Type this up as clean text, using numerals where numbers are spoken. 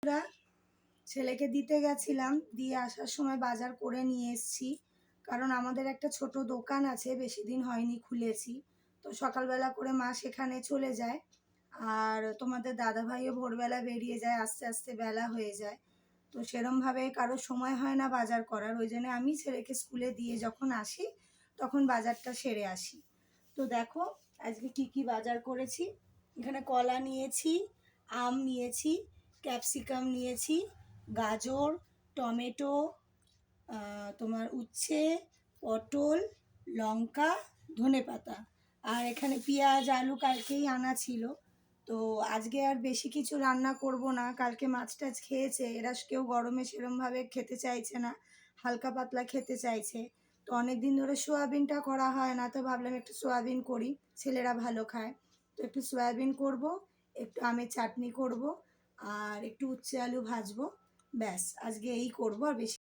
বন্ধুরা, ছেলেকে দিতে গেছিলাম, দিয়ে আসার সময় বাজার করে নিয়ে এসেছি। কারণ আমাদের একটা ছোট দোকান আছে, বেশি দিন হয়নি খুলেছি। তো সকালবেলা করে মা সেখানে চলে যায়, আর তোমাদের দাদাভাইও ভোরবেলা বেরিয়ে যায়, আস্তে আস্তে বেলা হয়ে যায়। তো সেরমভাবে কারো সময় হয় না বাজার করার, ওই জন্য আমি ছেলেকে স্কুলে দিয়ে যখন আসি তখন বাজারটা সেরে আসি। তো দেখো আজকে কি কি বাজার করেছি। এখানে কলা নিয়েছি, আম নিয়েছি, ক্যাপসিকাম নিয়েছি, গাজর, টমেটো, তোমার উচ্ছে, পটল, লঙ্কা, ধনেপাতা, আর এখানে পেঁয়াজ আলু কালকেই আনা ছিল। তো আজকে আর বেশি কিছু রান্না করব না, কালকে মাছ টাছ খেয়েছে, এরা কেউ গরমে সেরমভাবে খেতে চাইছে না, হালকা পাতলা খেতে চাইছে। তো অনেক দিন ধরে সোয়াবিনটা করা হয় না, তো ভাবলাম একটু সোয়াবিন করি, ছেলেরা ভালো খায়। তো একটু সোয়াবিন করব, একটু আমের চাটনি করব, আর একটু উচ্ছে আলু ভাজবো। ব্যাস আজকে এই করব, আর বেশি